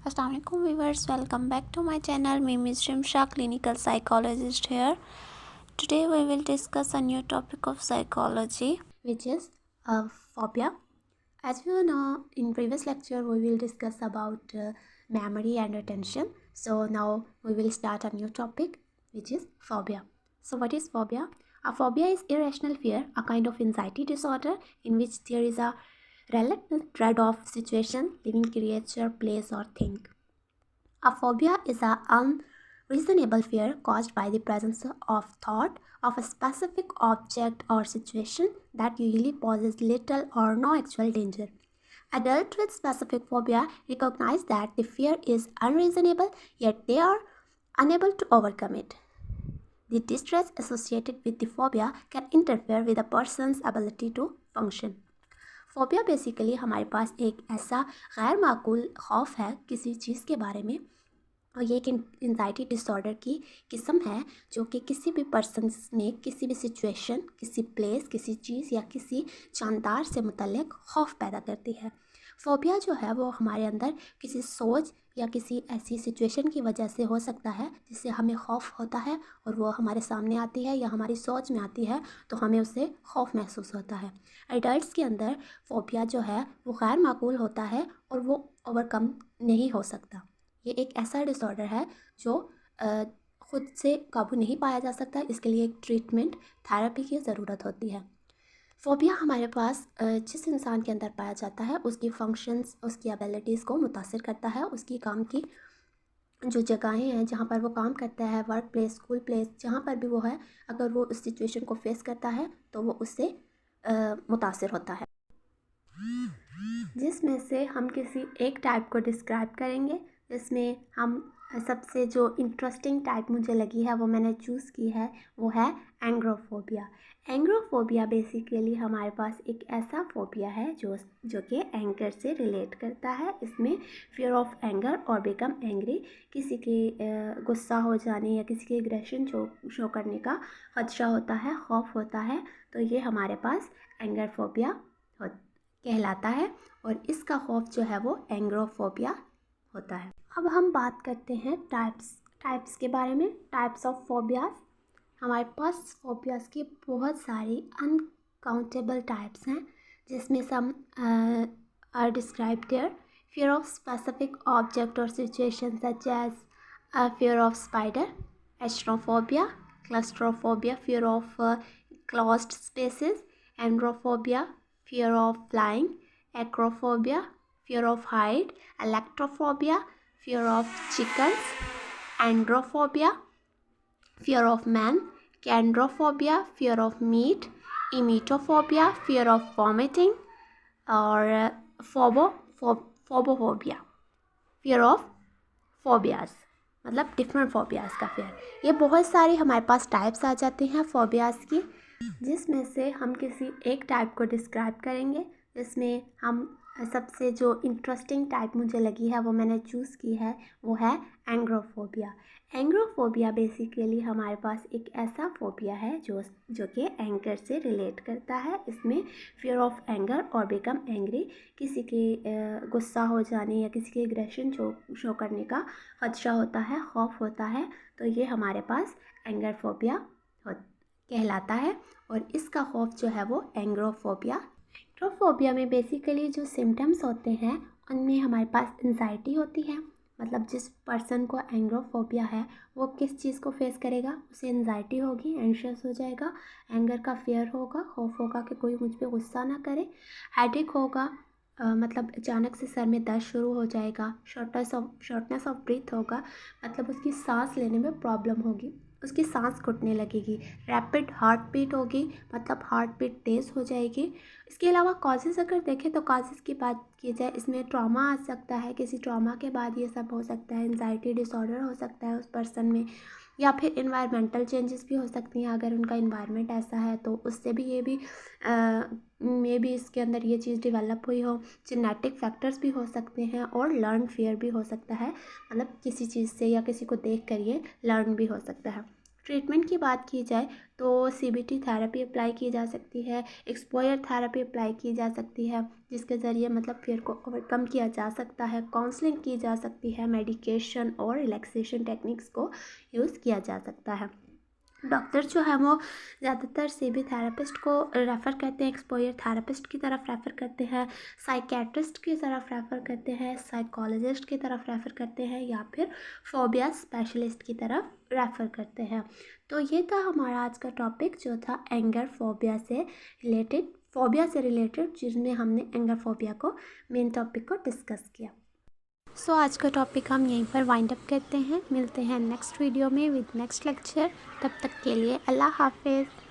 Assalamualaikum viewers, welcome back to my channel. Me is Shimsha, clinical psychologist here. Today we will discuss a new topic of psychology, which is phobia. As you know, in previous lecture we will discuss about memory and attention. So now we will start a new topic, which is phobia. So what is phobia? A phobia is irrational fear, a kind of anxiety disorder in which there is a relentless dread of situation, living creature, place or thing. A phobia is an unreasonable fear caused by the presence of thought of a specific object or situation that usually poses little or no actual danger. Adults with specific phobia recognize that the fear is unreasonable, yet they are unable to overcome it. The distress associated with the phobia can interfere with a person's ability to function. Phobia basically हमारे पास एक ऐसा गैर माकूल खौफ है किसी चीज़ के बारे में, और ये एक एंजाइटी डिसऑर्डर की किस्म है जो कि किसी भी पर्सन में किसी भी सिचुएशन, किसी प्लेस, किसी चीज़ या किसी जानदार से मुतल्लिक खौफ पैदा करती है। फोबिया जो है वो हमारे अंदर किसी सोच या किसी ऐसी सिचुएशन की वजह से हो सकता है जिससे हमें खौफ होता है और वो हमारे सामने आती है या हमारी सोच में आती है तो हमें उससे खौफ महसूस होता है। एडल्ट्स के अंदर फोबिया जो है वो गैर माकूल होता है और वो ओवरकम नहीं हो सकता। ये एक ऐसा डिसऑर्डर है जो ख़ुद से काबू नहीं पाया जा सकता। इसके लिए एक ट्रीटमेंट, थेरेपी की ज़रूरत होती है। फोबिया हमारे पास जिस इंसान के अंदर पाया जाता है उसकी फंक्शंस, उसकी एबिलिटीज़ को मुतासिर करता है। उसकी काम की जो जगहें हैं जहाँ पर वो काम करता है, वर्क प्लेस, स्कूल प्लेस, जहाँ पर भी वो है, अगर वो उस सिचुएशन को फेस करता है तो वो उससे मुतासिर होता है। जिसमें से हम किसी एक टाइप को डिस्क्राइब करेंगे, जिसमें हम सबसे जो इंटरेस्टिंग टाइप मुझे लगी है वो मैंने चूज़ की है, वो है एंग्रोफोबिया। एंग्रोफोबिया बेसिकली हमारे पास एक ऐसा फोबिया है जो कि एंगर से रिलेट करता है। इसमें फियर ऑफ एंगर और बिकम एंग्री, किसी के गुस्सा हो जाने या किसी के एग्रेशन शो करने का खदशा होता है, खौफ होता है, तो ये हमारे पास एंगरफोबिया कहलाता है और इसका खौफ जो है वो एंग्रोफोबिया होता है। अब हम बात करते हैं टाइप्स के बारे में, टाइप्स ऑफ फोबियाज। हमारे पास फोबियाज की बहुत सारी अनकाउंटेबल टाइप्स हैं, जिसमें some are described there. Fear of specific object और situation such as fear of spider, astrophobia, claustrophobia, fear of closed spaces, androphobia, fear of flying, acrophobia, fear of height, electrophobia, fear of chickens, androphobia, fear of men, chondrophobia, fear of meat, emetophobia, fear of vomiting, और phobophobia, fear of phobias, मतलब different phobias का fair. ये बहुत सारी हमारे पास types आ जाती हैं phobias की, जिसमें से हम किसी एक टाइप को डिस्क्राइब करेंगे। जिसमें हम सबसे जो इंटरेस्टिंग टाइप मुझे लगी है वो मैंने चूज़ की है, वो है एंग्रोफोबिया। एंग्रोफोबिया बेसिकली हमारे पास एक ऐसा फोबिया है जो कि एंगर से रिलेट करता है। इसमें फियर ऑफ एंगर और बिकम एंग्री, किसी के गुस्सा हो जाने या किसी के एग्रेशन शो करने का खदशा होता है, खौफ होता है, तो ये हमारे पास एंगरफोबिया कहलाता है और इसका खौफ जो है वो एंग्रोफोबिया। एंग्रोफोबिया में बेसिकली जो सिम्टम्स होते हैं उनमें हमारे पास एंजाइटी होती है। मतलब जिस पर्सन को एंग्रोफोबिया है वो किस चीज़ को फेस करेगा, उसे एंजाइटी होगी, एंशियस हो जाएगा, एंगर का फेयर होगा, खौफ होगा कि कोई मुझ पर गुस्सा ना करे, हेडेक होगा, मतलब अचानक से सर में दर्द शुरू हो जाएगा, शॉर्टनेस ऑफ ब्रीथ होगा, मतलब उसकी सांस लेने में प्रॉब्लम होगी, उसकी सांस घुटने लगेगी, रैपिड हार्ट बीट होगी, मतलब हार्ट बीट तेज़ हो जाएगी। इसके अलावा कॉजेज़ अगर देखें तो कॉजेज़ की बात की जाए, इसमें ट्रॉमा आ सकता है, किसी ट्रॉमा के बाद ये सब हो सकता है, एंजाइटी डिसऑर्डर हो सकता है उस पर्सन में, या फिर इन्वायरमेंटल चेंजेस भी हो सकती हैं। अगर उनका इन्वायरमेंट ऐसा है तो उससे भी ये भी मे बी इसके अंदर ये चीज़ डेवलप हुई हो। जेनेटिक फैक्टर्स भी हो सकते हैं और लर्न फियर भी हो सकता है, मतलब किसी चीज़ से या किसी को देख कर ये लर्न भी हो सकता है। ट्रीटमेंट की बात की जाए तो CBT थेरेपी अप्लाई की जा सकती है, एक्सपोजर थेरेपी अप्लाई की जा सकती है, जिसके ज़रिए मतलब फियर को ओवरकम किया जा सकता है, काउंसलिंग की जा सकती है, मेडिकेशन और रिलैक्सेशन टेक्निक्स को यूज़ किया जा सकता है। डॉक्टर जो है वो ज़्यादातर CBT थेरेपिस्ट को रेफ़र करते हैं, एक्सपोजर थेरेपिस्ट की तरफ रेफ़र करते हैं, साइकेट्रिस्ट की तरफ रेफ़र करते हैं, साइकोलॉजिस्ट की तरफ रेफ़र करते हैं, या फिर फोबिया स्पेशलिस्ट की तरफ रेफ़र करते हैं। तो ये था हमारा आज का टॉपिक, जो था एंगर फोबिया से रिलेटेड, जिसमें हमने एंगर फोबिया को मेन टॉपिक को डिस्कस किया। सो आज का टॉपिक हम यहीं पर वाइंड अप करते हैं। मिलते हैं नेक्स्ट वीडियो में विद नेक्स्ट लेक्चर। तब तक के लिए अल्लाह हाफिज़।